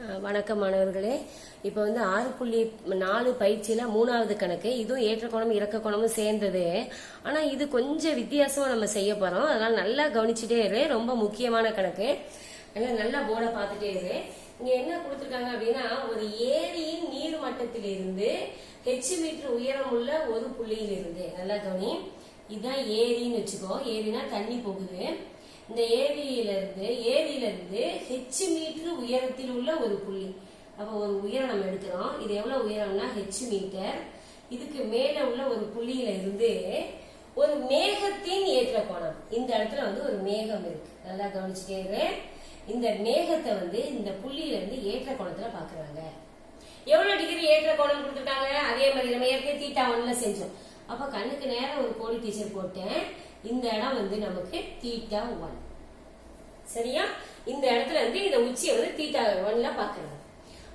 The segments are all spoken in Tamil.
வணக்கம் மாணவர்களே. இப்போ 6.4 பயிற்சியில 3வது கணக்கு. இதுவும் ஏற்ற கோணம் இறக்க கோணமும் சேர்ந்தது. ஆனா இது கொஞ்சம் வித்தியாசமா நம்ம செய்ய போறோம். அதனால நல்லா கவனிச்சுட்டே இரு. ரொம்ப முக்கியமான கணக்கு. நல்லா போர்டை பார்த்துட்டே இரு. இங்க என்ன கொடுத்திருக்காங்க அப்படின்னா, ஒரு ஏரியின் நீர் மட்டத்திலிருந்து h மீட்டர் உயரம் உள்ள ஒரு புள்ளியில் இருந்து, நல்லா கவனி, இதுதான் ஏரின்னு வச்சுக்கோ. ஏரினா தண்ணி போகுது. இந்த ஏரியில இருந்து h மீட்டர் உயரத்தில் உள்ள ஒரு புள்ளி. அப்ப ஒரு உயரம் நம்ம எடுக்கிறோம். இது எவ்வளவு உயரம்னா h மீட்டர். இதுக்கு மேல உள்ள ஒரு புள்ளியில இருந்து ஒரு மேகத்தின் ஏற்ற கோணம். இந்த இடத்துல ஒரு மேகம் இருக்கு. நல்லா கவனிச்சுட்டே இரு. இந்த மேகத்தை இந்த புள்ளியில இருந்து ஏற்ற கோணத்துல பாக்குறாங்க. எவ்வளவு டிகிரி ஏற்ற கோணம் கொடுத்துட்டாங்க? அதே மாதிரி நம்ம ஏற்கனவே θ1ல செஞ்சோம். அப்ப கண்ணுக்கு நேரம் ஒரு கோடி டீச்சர் போட்டேன். இந்த இடம் நமக்கு θ1. சரியா? இந்த இடத்துல இந்த உச்சியை θ1ல பாக்குறாங்க.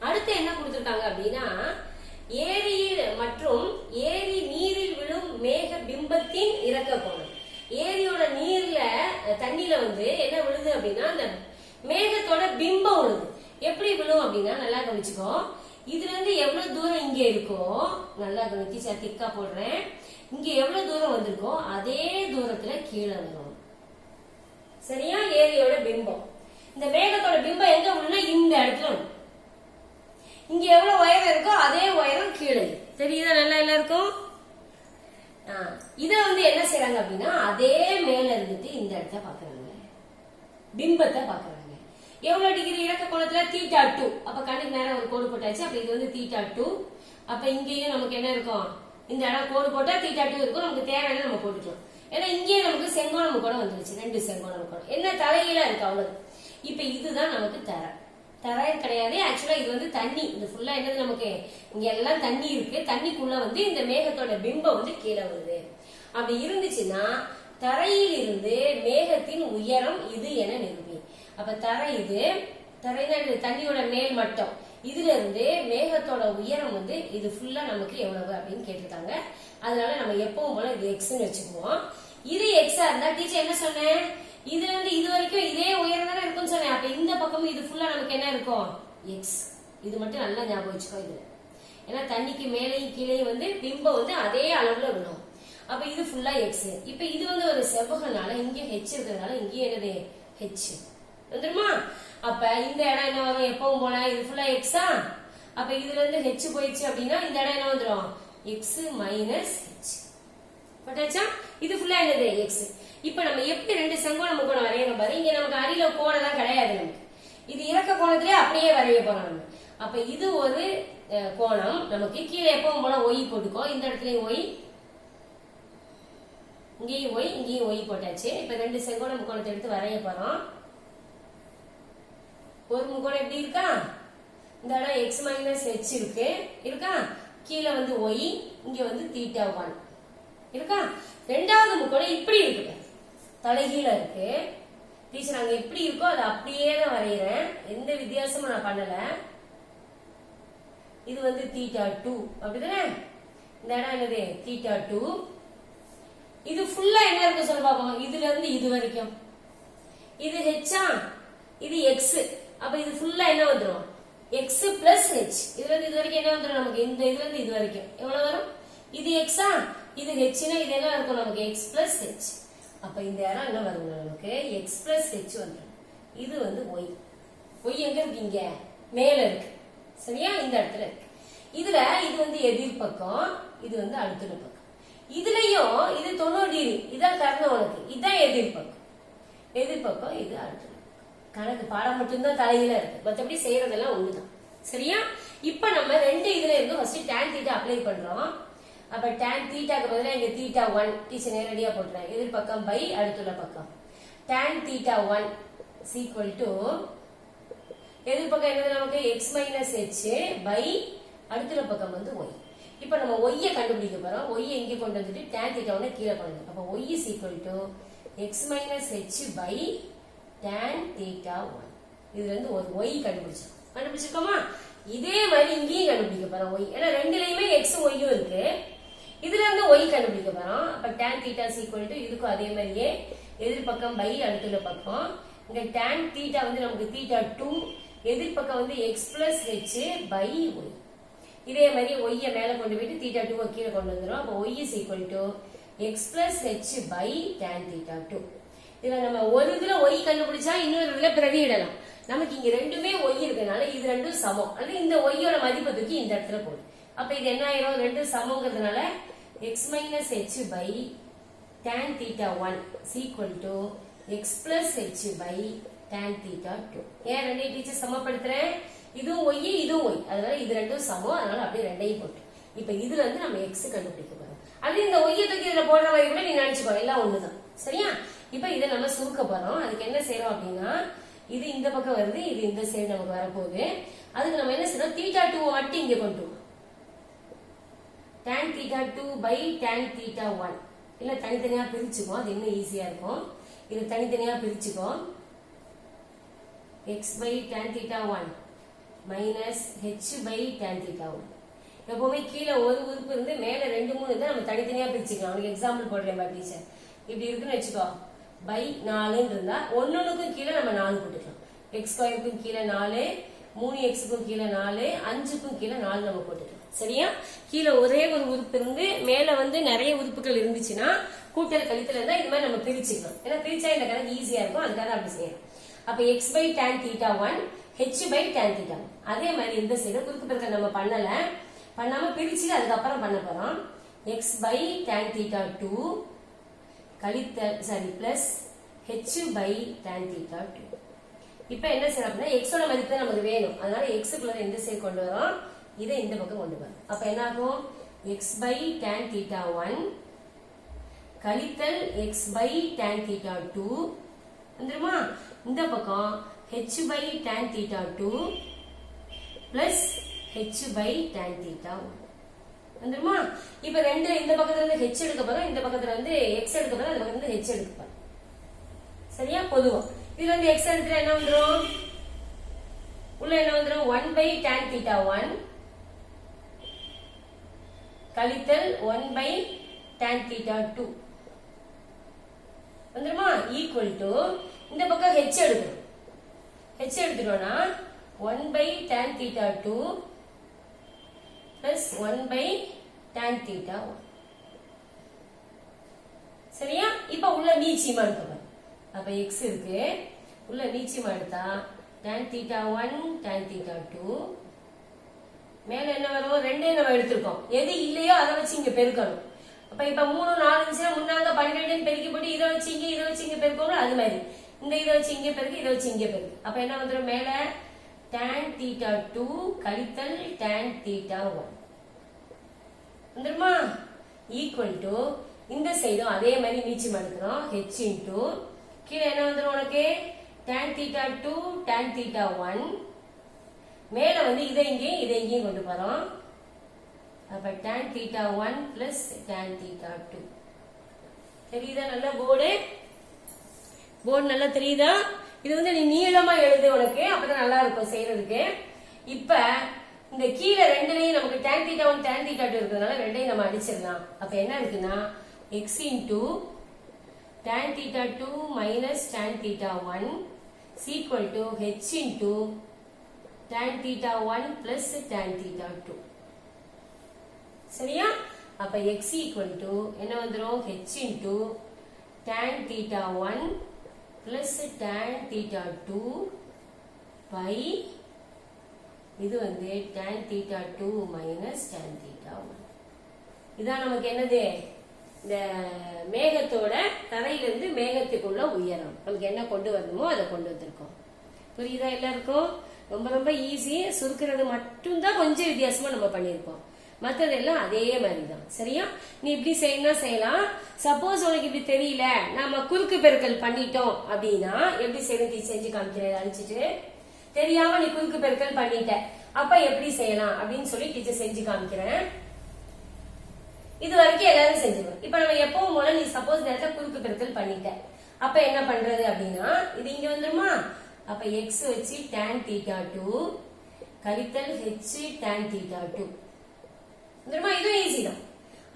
அடுத்து என்ன கொடுத்திருக்காங்க அப்படின்னா, ஏரியில் மற்றும் ஏரி நீரில் விழும் மேக பிம்பத்தின் இறக்க கோணம். ஏரியோட நீர்ல தண்ணியில என்ன விழுது அப்படின்னா, அந்த மேகத்தோட பிம்பம் விழுது. எப்படி விழும் அப்படின்னா, நல்லா கவனிச்சுக்கோ. இதுல இருந்து எவ்வளவு தூரம் இங்க இருக்கோ, நல்லா கவனிச்சு திக்கா போடுறேன். இங்க எவ்வளவு தூரம் வந்திருக்கோ அதே தூரத்துல கீழே வரும். சரியா? ஏரியோட பிம்பம். இந்த மேகத்தோட பிம்பம் எங்க விழுனா இந்த இடத்துல. இங்க எவ்வளவு உயரம் இருக்கோ அதே உயரம் கீழே. தெரியுதா? நல்லா எல்லாருக்கும். இத என்ன செய்யறாங்க அப்படின்னா, அதே மேல இருந்துட்டு இந்த இடத்த பாக்குறாங்க, பிம்பத்தை பாக்குறாங்க. எவ்வளவு டிகிரி இறக்க கோணத்துல? θ2. அப்ப கண்ணுக்கு நேரம் ஒரு கோடு போட்டாச்சு. அப்ப இது θ2. அப்ப இங்கேயும் நமக்கு என்ன இருக்கும்? இந்த இடம் கோடு போட்டா θ2 இருக்கும். நமக்கு தேவையான நம்ம போட்டுக்கலாம். ஏன்னா இங்கேயே நமக்கு செங்கோணம் கூட வந்துருச்சு. 2 செங்கோணம் கூட என்ன தலையில இருக்கு, அவ்வளவு. இப்ப இதுதான் நமக்கு தரை கிடையாது. ஆக்சுவலா இது தண்ணி. இது ஃபுல்லா என்னது, நமக்கு இங்க எல்லாம் தண்ணி இருக்கு. தண்ணிக்குள்ள இந்த மேகத்தோட பிம்பம் கீழே வருது. அப்படி இருந்துச்சுன்னா தரையில் இருந்து மேகத்தின் உயரம் இது என நிரூபி. அப்ப தரை இது. தரைனா தண்ணியோட மேல் மட்டம். இதுல இருந்து மேகத்தோட உயரம் இது ஃபுல்லா நமக்கு எவ்வளவு அப்படின்னு கேட்டிருக்காங்க. அதனால நம்ம எப்பவும் போல இது எக்ஸ்ன்னு வச்சுக்குவோம். இது எக்ஸா இருந்தா டீச்சர் என்ன சொன்னேன், இதுல இருந்து இது வரைக்கும் இதே உயரம் தானே இருக்கும்னு சொன்னேன். அப்ப இந்த பக்கமும் இது ஃபுல்லா நமக்கு என்ன இருக்கும்? எக்ஸ். இது மட்டும் நல்லா ஞாபகம் வச்சுக்கோ. இதுல ஏன்னா தண்ணிக்கு மேலையும் கீழையும் பிம்பம் அதே அளவுல விடும். அப்ப இது ஃபுல்லா எக்ஸ். இப்ப இது ஒரு செவ்வகனால இங்க ஹெச் இருக்கிறதுனால இங்கே என்னது ஹெச் வந்துருமா? அப்ப இந்த இடம் என்ன வரும்? எப்பவும் போல இது ஃபுல்லா எக்ஸா. அப்ப இதுல இருந்து ஹெச் போயிடுச்சு அப்படின்னா இந்த இடம் என்ன வந்துடும்? X minus h. பட்டாச்சா? இது ஃபுல்லா என்னது எக்ஸ். இப்ப நம்ம எப்படி 2 செங்கோண முக்கோணம் வரையணும் பாரு. இங்க நமக்கு அடியில கோணம் தான் கிடையாது. நமக்கு இது இறக்க கோணத்திலே அப்படியே வரைய போறோம் நம்ம. அப்ப இது ஒரு கோணம். நமக்கு கீழே எப்பவும் போல ஒய் போட்டுக்கோ. இந்த இடத்துலயும் ஒய், இங்கேயும் ஒய், இங்கேயும் ஒய் போட்டாச்சு. இப்ப 2 செங்கோண முக்கோணத்தை எடுத்து வரைய போறோம். ஒரு முக்கோணம் எப்படி இருக்கா? இந்த இடம் எக்ஸ் மைனஸ் ஹெச் இருக்கா? கீழே ஒய், இங்க θ1 இருக்கா? ரெண்டாவது முக்கோணம் இப்படி இருக்கு, தலைகீழ இருக்கு. டீச்சர் அங்க எப்படி இருக்கோ அது அப்படியே தான் வரைகிறேன். எந்த வித்தியாசமும் நான் பண்ணல. இது θ2 அப்படிதானே? இந்த இடம் என்னது θ2. இது ஃபுல்லா என்ன இருக்கு சொல்ல பாப்போம். இதுல இருந்து இது வரைக்கும் இது ஹெச்சா, இது எக்ஸ். அப்ப இது ஃபுல்லா என்ன வந்துடும்? X plus H. இதுல இருந்து இது வரைக்கும் என்ன வந்துடும் நமக்கு? இந்த இதுல இருந்து இது வரைக்கும் எவ்வளவு வரும்? இது எக்ஸா, இது ஹெச்னா இது என்ன இருக்கும் நமக்கு? X plus H. அப்ப இந்த இடம் என்ன வரும் நமக்கு? எக்ஸ் பிளஸ் ஹெச் வந்துடும். இது ஒய். ஒய் எங்க இருக்கு? இங்க மேல இருக்கு. சரியா? இந்த இடத்துல இருக்கு. இதுல இது எதிர் பக்கம், இது அடுத்த பக்கம். இதுலயும் இது 90 டிகிரி. இதான் கர்ணம் உனக்கு. இதுதான் எதிர் பக்கம். எதிர் பக்கம் இது அடுத்த கணக்கு. பாடம் மட்டும்தான் தலையில இருக்கு. மற்றபடி செய்யறதெல்லாம் ஒண்ணுதான். சரியா? இப்ப நம்ம 2 இதுல இருந்து ஃபர்ஸ்ட் tan θ அப்ளை பண்றோம். அப்ப tan θக்கு பதிலா இங்க θ1 டீச்சர் நேரடியா போடுறேன். எதிர் பக்கம் பை அடுத்துள்ள பக்கம். tan θ1 எதிர் பக்கம் என்னது நமக்கு? எக்ஸ் மைனஸ் ஹெச் பை அடுத்துள்ள பக்கம் y. இப்ப நம்ம ஒய்ய கண்டுபிடிக்க போறோம். ஒய்ய இங்க கொண்டு வந்துட்டு tan θ1 கீழே கொண்டு. அப்ப y x minus h by tan θ1. இதுல இருந்து ஒரு y கண்டுபிடிச்சிருக்கோமா? இதே மாதிரி இங்கேயும் கண்டுபிடிக்க போறோம் y. ஏன்னா ரெண்டுலயுமே x ஒய்யும் இருக்கு. இதுல இருந்து y கண்டுபிடிக்க போறோம். அப்ப tan θ இதுக்கும் அதே மாதிரியே எதிர் பக்கம் பை அடுத்துள்ள பக்கம். இங்க tan θ நமக்கு θ2 எதிர்பக்கம் வந்து x plus h by y. இதே மாதிரி ஒய்ய மேல கொண்டு போயிட்டு தீட்டா 2 கீழே கொண்டு வந்துடும். அப்போ y is equal to x plus h by tan theta 2. இதுல நம்ம ஒரு இதுல ஒய் கண்டுபிடிச்சா இன்னொரு இதுல பிரதியிடலாம். நமக்கு இங்க ரெண்டுமே ஒய் இருக்கனால இது ரெண்டும் சமம். அல்லது இந்த ஒய்யோட மதிப்பை தூக்கி இந்த இடத்துல போடு. அப்ப இது என்ன ஆயிரும், ரெண்டு சமங்கிறதுனால x minus h by tan theta 1 is equal to x plus h by tan theta 2. ஏன் ரெண்டையும் டீச்சர் சமப்படுத்துறேன், இதுவும் y இதுவும் y, அதனால இது ரெண்டும் சமம், அதனால அப்படியே ரெண்டையும் போட்டு இப்ப இதுல இருந்து நம்ம x கண்டுபிடிக்க போறோம். அது இந்த y தூக்கி இதுல போடுற மாதிரி கூட நீ நினைச்சுக்கோ, எல்லாம் ஒண்ணுதான். சரியா? இப்ப இதை நம்ம சுருக்க போறோம். அதுக்கு என்ன செய்யறோம் அப்படின்னா, இது இந்த பக்கம் வருது, இது இந்த சைடு நமக்கு வரப்போகுது. அதுக்கு நம்ம என்ன செய்யறோம், தீட்டா 2 மட்டும் இங்க கொண்டு வரோம். tan theta 2 by tan theta 1 இல்ல தனித்தனியா பிரிச்சுக்கோ, அது இன்னும் ஈஸியா இருக்கும். இது தனித்தனியா பிரிச்சுக்கோ. x by tan theta 1 minus h by tan theta 1. எப்பவுமே கீழே ஒரு உறுப்பு இருந்து மேல 2 3 இருந்தா நம்ம தனித்தனியா பிரிச்சுக்கலாம். உங்களுக்கு எக்ஸாம்பிள் போடுறேன் பாரு டீச்சர். இப்படி இருக்குன்னு வச்சுக்கோ, பை 4 இருந்தா ஒன்னொன்னுக்கும் கீழே நம்ம 4 போட்டுக்கலாம். x ஸ்கொயருக்கும் கீழே 4, 3x கீழே 4, 5க்கும் கீழே 4 நம்ம போட்டுக்கலாம். சரியா? கீழே ஒரே ஒரு உறுப்பு இருந்து மேல வந்து நிறைய உறுப்புகள் இருந்துச்சுன்னா கூட்டல் கழித்தல் இருந்தா இது மாதிரி நம்ம பிரிச்சுக்கலாம். ஏன்னா பிரிச்சா இந்த கணக்கு ஈஸியா இருக்கும், அதுக்காக அப்படி செய்யலாம். அப்ப x by tan theta 1 h by tan theta 1. அதே மாதிரி இந்த சைடு குறுக்கு பெருக்கல் நம்ம பண்ணாம பிரிச்சுட்டு அதுக்கப்புறம் பண்ண போறோம். x by tan theta 2 கழித்தல் plus h by tan theta 2. இப்ப என்ன செய்யணும் அப்படின்னா, x ஓட மதிப்பு தான் நமக்கு வேணும், அதனால x குள்ள இந்த சைடு கொண்டு வரோம், இதை இந்த பக்கம் கொண்டு வரோம். அப்ப என்ன ஆகும், x by tan theta 1 கழித்தல் x by tan theta 2 வந்துருமா? இந்த பக்கம் h by tan theta 2 plus h by tan theta 1 வந்துருமா? இப்ப ரெண்டு இந்த பக்கத்துல இருந்து h எடுக்க போறோம், இந்த பக்கத்துல இருந்து x எடுக்க போறோம், இந்த பக்கத்துல இருந்து h எடுக்க போறோம். சரியா? பொதுவா இதுல இருந்து x எடுத்துட்டா என்ன வந்துரும், உள்ள என்ன வந்துரும், 1 by tan theta 1 கழித்தல் 1 by tan theta 2 வந்துருமா? ஈக்குவல் டு இந்த பக்கம் h எடுக்கணும். h எடுத்துட்டோம்னா 1 by tan theta 2 plus 1 by tan theta 1. சரியா? இப்ப உள்ள நீச்சியமா எடுக்கணும். அப்ப x இருக்கு, உள்ள நீச்சியமா எடுத்தா tan theta 1 tan theta 2 மேல என்ன வரும், ரெண்டே நம்ம எடுத்திருக்கோம், எது இல்லையோ அதை வச்சு இங்க பெருக்கணும். அப்ப இப்ப 3 4 இருந்துச்சுன்னா முன்னாங்க 12 பெருக்கி போட்டு இதை வச்சு இங்க பெருக்கணும். அது மாதிரி இந்த இதை வச்சு இங்க பெருக்கு, இதை வச்சு இங்க பெருக்கு. அப்ப என்ன வந்துடும், மேல tan theta 2 கழித்தல் tan theta 1 வந்துருமா? ஈக்குவல் டு இந்த சைடும் அதே மாதிரி நீச்சம் எடுக்கிறோம், h இன்டு கீழே என்ன வந்துடும் உனக்கு, tan theta 2 tan theta 1 மேல வந்து இதை இங்கேயும் கொண்டு போறோம். அப்ப tan theta 1 plus tan theta 2. தெரியுதா? நல்ல போர்டு நல்லா தெரியுதா? இது வந்து நீ நீளமா எழுது உனக்கு, அப்பதான் நல்லா இருக்கும் செய்யறதுக்கு. இப்ப இந்த கீழே ரெண்டுலையும் நமக்கு tan theta 1 tan theta 2 இருக்கிறதுனால ரெண்டையும் நம்ம அடிச்சிடலாம். அப்ப என்ன இருக்குன்னா, x into tan theta 2 minus tan theta 1 is equal to h into tan theta 1 plus tan theta 2. சரியா? அப்ப x equal to என்ன வந்துரும், h into tan theta 1 plus tan theta 2 by இது வந்து tan theta 2 minus tan theta 1. இதான் நமக்கு என்னது, இந்த மேகத்தோட தரையிலிருந்து மேகத்துக்குள்ள உயரம் நமக்கு என்ன கொண்டு வரணுமோ அதை கொண்டு வந்திருக்கோம். புரியுதா எல்லாருக்கும்? ரொம்ப ஈஸி. சுருக்கிறது மட்டும்தான் கொஞ்சம் வித்தியாசமா நம்ம பண்ணிருக்கோம், மற்றதெல்லாம் அதே மாதிரிதான். சரியா? நீ இப்படி செய்யலாம். சப்போஸ் உனக்கு இப்படி தெரியல, நாம குறுக்கு பெருக்கல் பண்ணிட்டோம் அப்படின்னா எப்படி செய்யறது செஞ்சு காமிக்கிறேன். அழிச்சிட்டு தெரியாம நீ குறுக்கு பெருக்கல் பண்ணிட்ட, அப்ப எப்படி செய்யலாம் அப்படின்னு சொல்லி டீச்சர் செஞ்சு காமிக்கிறேன். இது வரைக்கும் எல்லாரும் செஞ்சிருவோம். இப்ப நம்ம எப்பவும் போல நீ சப்போஸ் நேரத்தை குறுக்கு பெருக்கல் பண்ணிட்ட, அப்ப என்ன பண்றது அப்படின்னா, இது இங்க வந்துருமா? அப்ப x வச்சு tan theta 2 கழித்தல் h tan theta 2 வந்துருமா? இதுவும் ஈஸி தான்.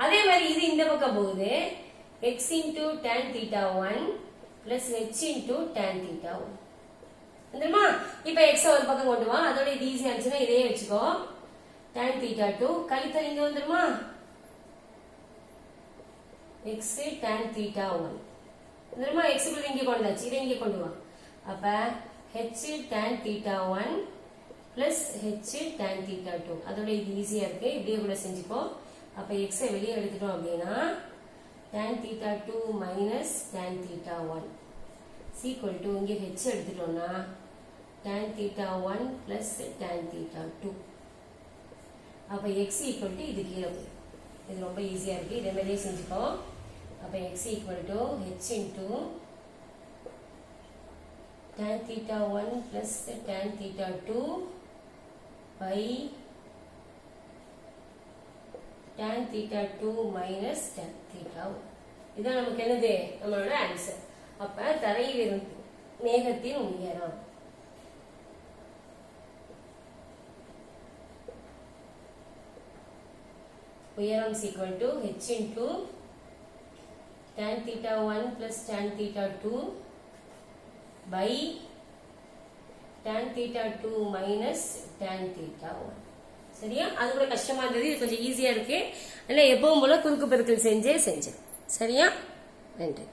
அதே மாதிரி இது இந்த பக்கம் போகுது, x into tan theta 1 plus h into tan theta 1 வந்துருமா? இப்ப எக்ஸ் ஒரு பக்கம் கொண்டு வா. அதோட இது ஈஸியா இருந்துச்சுன்னா இதையே வச்சுக்கோ. tan theta 2 கழித்தல் இங்க வந்துருமா? x tan theta 1 வந்துருமா? x க்கு இங்க கொண்டு வந்தாச்சு. இதை இங்க கொண்டு வா. அப்ப h tan theta 1 plus h tan theta 2 அதோட இது ஈஸியா இருக்கு. இப்படியே கூட செஞ்சுக்கோ. அப்ப x வெளியே எடுத்துட்டோம் அப்படின்னா tan theta 2 minus tan theta 1 is equal to இங்க h எடுத்துட்டோம்னா tan theta 1 plus tan theta 2. அப்ப x equal to இது கீழே போய் இது ரொம்ப ஈஸியா இருக்கு. இதே மாதிரியே செஞ்சுக்கோ. அப்ப x equal to h into tan theta 1 plus tan theta 2 by tan theta 2 minus tan theta 1. இதான் நமக்கு என்னது? நம்மளோட ஆன்சர். அப்ப தரையில் இருந்து மேகத்தின் உயரம் உயரம் is equal to h into tan theta 1 plus tan theta 2 by tan theta 2 minus tan theta 1. சரியா? அது கூட கஷ்டமா இருந்தது. இது கொஞ்சம் ஈஸியா இருக்கு. அதனால எப்பவும் போல குறுக்கு பெருக்கல் செஞ்சேன். சரியா? நன்றி.